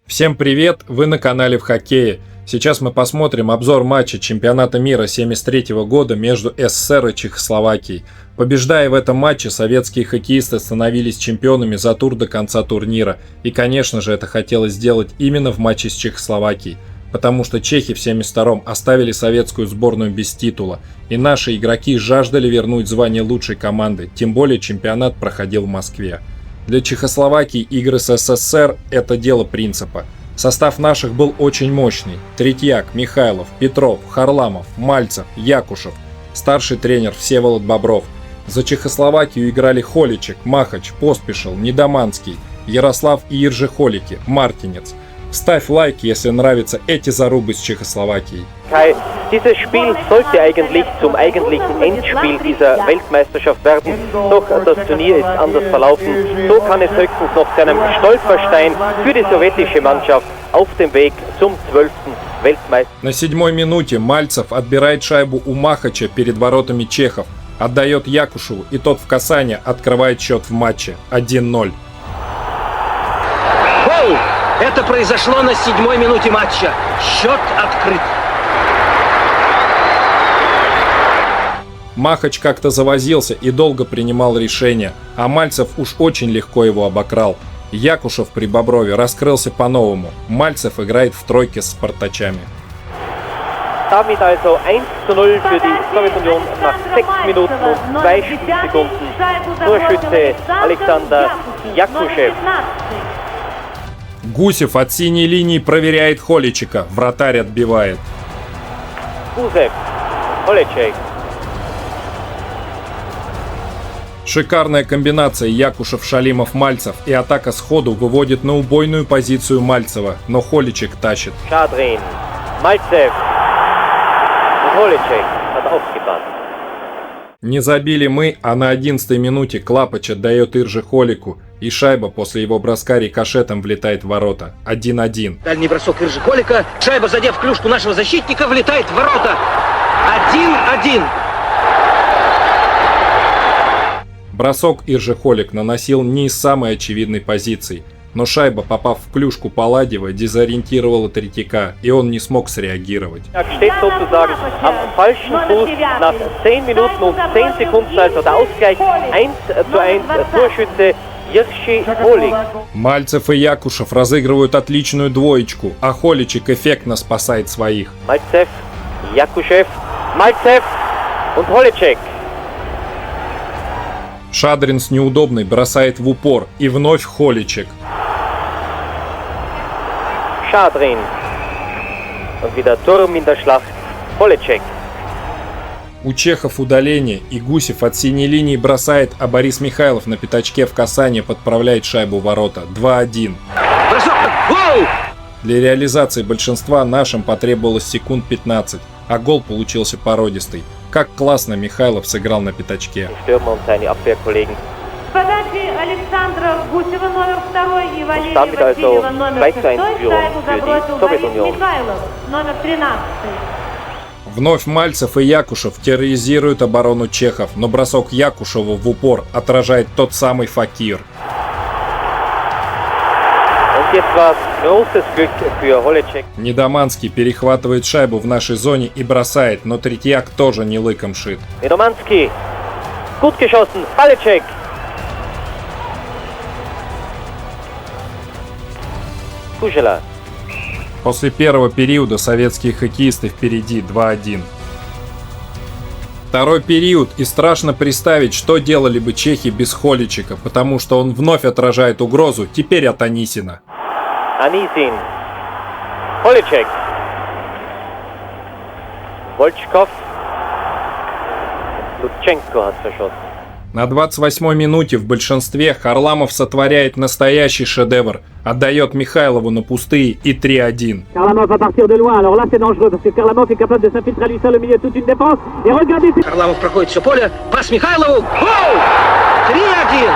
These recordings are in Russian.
Всем привет, вы на канале в хоккее. Сейчас мы посмотрим обзор матча чемпионата мира 1973 года между СССР и Чехословакией. Побеждая в этом матче, советские хоккеисты становились чемпионами за тур до конца турнира. И, конечно же, это хотелось сделать именно в матче с Чехословакией. Потому что чехи в 1972-м оставили советскую сборную без титула. И наши игроки жаждали вернуть звание лучшей команды, тем более чемпионат проходил в Москве. Для Чехословакии игры с СССР – это дело принципа. Состав наших был очень мощный. Третьяк, Михайлов, Петров, Харламов, Мальцев, Якушев. Старший тренер Всеволод Бобров. За Чехословакию играли Холичек, Махач, Поспешил, Недоманский, Ярослав и Ержихолики, Мартинец. Ставь лайк, если нравятся эти зарубы с Чехословакией. Kai, dieses Spiel sollte eigentlich zum eigentlichen Endspiel dieser Weltmeisterschaft werden, doch das Turnier ist anders verlaufen. So kann es höchstens noch zu einem Stolperstein für die sowjetische Mannschaft auf dem Weg zum 12. Weltmeister. На 7-й минуте Мальцев отбирает шайбу у Махача перед воротами чехов, отдает Якушеву, и тот в касание открывает счет в матче 1-0. Гол! Это произошло на 7-й минуте матча. Счет открыт. Махач как-то завозился и долго принимал решение, а Мальцев уж очень легко его обокрал. Якушев при Боброве раскрылся по-новому. Мальцев играет в тройке с спартачами. Damit also 1:0 für die Sowjetunion nach 6 Minuten und 2 Spielsekunden. Torschütze Alexander Jakuschew. Гусев от синей линии проверяет Холичека, вратарь отбивает. Gusev, Holecek. Шикарная комбинация Якушев-Шалимов-Мальцев, и атака сходу выводит на убойную позицию Мальцева, но Холичек тащит. Schadrin, Malzev und Holecek hat aufgepasst. Не забили мы, а на 11-й минуте Клапач отдает Иржихолику, и шайба после его броска рикошетом влетает в ворота. 1-1. Дальний бросок Иржихолика. Шайба, задев клюшку нашего защитника, влетает в ворота. 1-1. Бросок Иржихолик наносил не из самой очевидной позиции, но шайба, попав в клюшку Палладьева, дезориентировала Третьяка, и он не смог среагировать. Steht sozusagen am falschen Fuß nach 10 Minuten und 10 Sekunden, also der Ausgleich 1:1, Torschütze Ержихолик. Мальцев и Якушев разыгрывают отличную двоечку, а Холичек эффектно спасает своих. Malzev, Jakuschew, Malzev und Holecek. Шадрин с неудобной бросает в упор, и вновь Холичек. Schadrin. Und wieder Turm in der Schlacht. Holecek. У чехов удаление, и Гусев от синей линии бросает, а Борис Михайлов на пятачке в касание подправляет шайбу в ворота. 2-1. Бросок. Гол! Для реализации большинства нашим потребовалось секунд 15, а гол получился породистый. Как классно Михайлов сыграл на пятачке. Stürmer und seine Abwehrkollegen. Подачи Александра Гусева номер 2 и Валерия Damit also Васильева номер 2:1 6. Шайбу für die забросил Борис Sowjetunion. Михайлов номер 13. Вновь Мальцев и Якушев терроризируют оборону чехов, но бросок Якушева в упор отражает тот самый Факир. Und jetzt war großes Glück für Holecek. Недоманский перехватывает шайбу в нашей зоне и бросает, но Третьяк тоже не лыком шит. Nedomanski. Gut geschossen. Holecek. Kuschela. После первого периода советские хоккеисты впереди 2-1. Второй период, и страшно представить, что делали бы чехи без Холичека, потому что он вновь отражает угрозу, теперь от Анисина. Anisin. Holecek. Volchkov. Lutschenko hat verschossen. На 28-й минуте в большинстве Харламов сотворяет настоящий шедевр, отдает Михайлову на пустые и 3-1. Харламов à partir de loin, alors là c'est dangereux parce que Харламов est capable de s'infiltrer à lui seul au milieu de toute une défense et regardez. Харламов проходит все поле. Пас Михайлову. Гол! 3-1.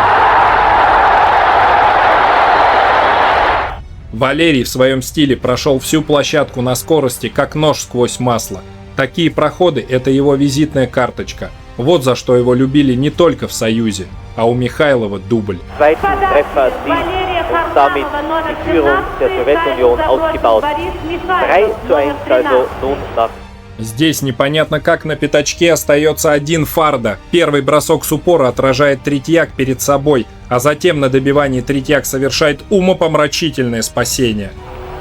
Валерий в своем стиле прошел всю площадку на скорости, как нож сквозь масло. Такие проходы – это его визитная карточка. Вот за что его любили не только в Союзе, а у Михайлова дубль. Zweiten Treffer erzielt. Валерия damit die Führung der Sowjetunion ausgebaut. 3:1 also nun nach. Здесь непонятно как на пятачке остается один Фарда. Первый бросок с упора отражает Третьяк перед собой, а затем на добивании Третьяк совершает умопомрачительное спасение.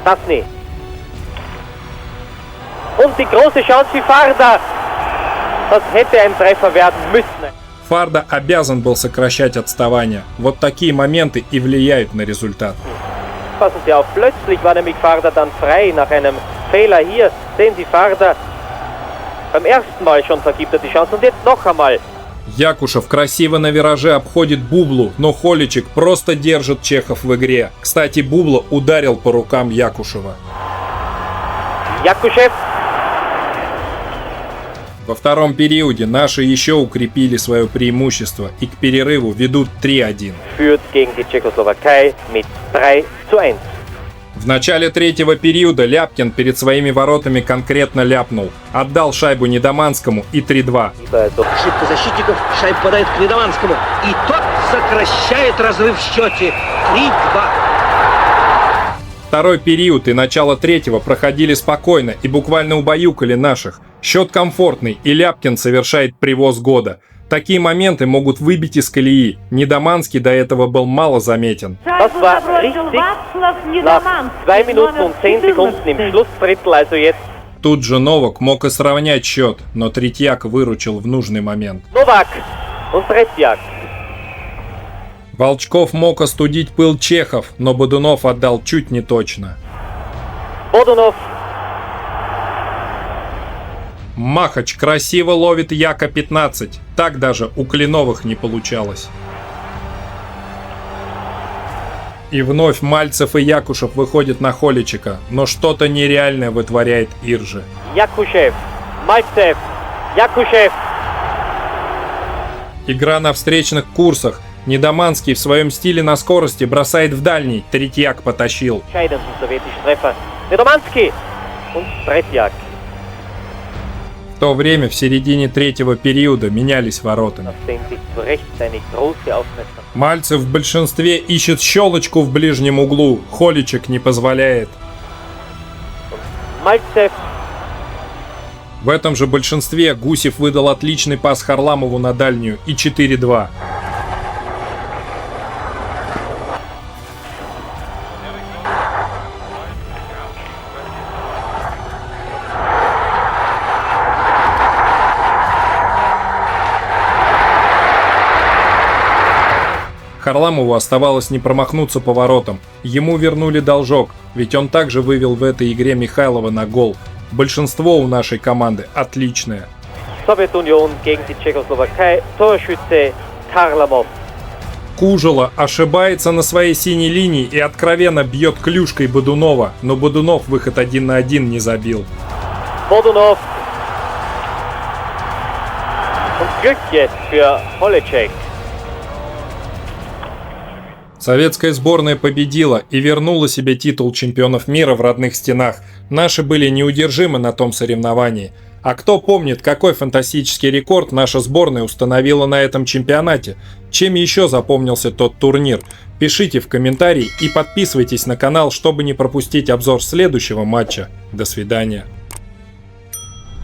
Stastny. Und die große Chance für Farda. Das hätte ein Treffer werden müssen. Фарда обязан был сокращать отставание. Вот такие моменты и влияют на результат. Passen Sie auf, plötzlich war nämlich Farda dann frei nach einem Fehler hier. Sehen Sie, Farda beim ersten Mal schon vergibt er die Chance und jetzt noch einmal. Якушев красиво на вираже обходит Бублу, но Холичек просто держит чехов в игре. Кстати, Бубла ударил по рукам Якушева. Jakuschew. Во втором периоде наши еще укрепили свое преимущество и к перерыву ведут 3-1. Führt gegen die Tschechoslowakei mit 3:1. В начале третьего периода Ляпкин перед своими воротами конкретно ляпнул. Отдал шайбу Недоманскому и 3-2. Ошибка защитников, шайба попадает к Недоманскому. И тот сокращает разрыв в счете. 3:2. Второй период и начало третьего проходили спокойно и буквально убаюкали наших. Счет комфортный, и Ляпкин совершает привоз года. Такие моменты могут выбить из колеи. Недоманский до этого был мало заметен. Das war richtig nach 2 Minuten und 10 Sekunden im Schlussdrittel, also jetzt Тут же Новак мог и сравнять счет, но Третьяк выручил в нужный момент. Novak und Tretjak. Волчков мог остудить пыл чехов, но Бодунов отдал чуть не точно. Bodunov. Махач красиво ловит Яка-15. Так даже у Клиновых не получалось. И вновь Мальцев и Якушев выходят на Холичека, но что-то нереальное вытворяет Иржи. Jakuschew. Malzev. Jakuschew. Игра на встречных курсах. Недоманский в своем стиле на скорости бросает в дальний. Третьяк потащил. Entscheidenden sowjetischen Treffer. Nedomanski und Tretjak. В то время в середине третьего периода менялись воротами. Auf den sich zu Recht eine große Aufmerksamkeit. Мальцев в большинстве ищет щелочку в ближнем углу. Холичек не позволяет. Malzev. В этом же большинстве Гусев выдал отличный пас Харламову на дальнюю и 4-2. Харламову оставалось не промахнуться по воротам. Ему вернули должок, ведь он также вывел в этой игре Михайлова на гол. Большинство у нашей команды отличное. Sowjetunion gegen die Tschechoslowakei. Torschütze Kharlamov. Кужела ошибается на своей синей линии и откровенно бьет клюшкой Бодунова, но Бодунов выход 1 на 1 не забил. Bodunov. Und Glück jetzt für Holeček. Советская сборная победила и вернула себе титул чемпионов мира в родных стенах. Наши были неудержимы на том соревновании. А кто помнит, какой фантастический рекорд наша сборная установила на этом чемпионате? Чем еще запомнился тот турнир? Пишите в комментарии и подписывайтесь на канал, чтобы не пропустить обзор следующего матча. До свидания.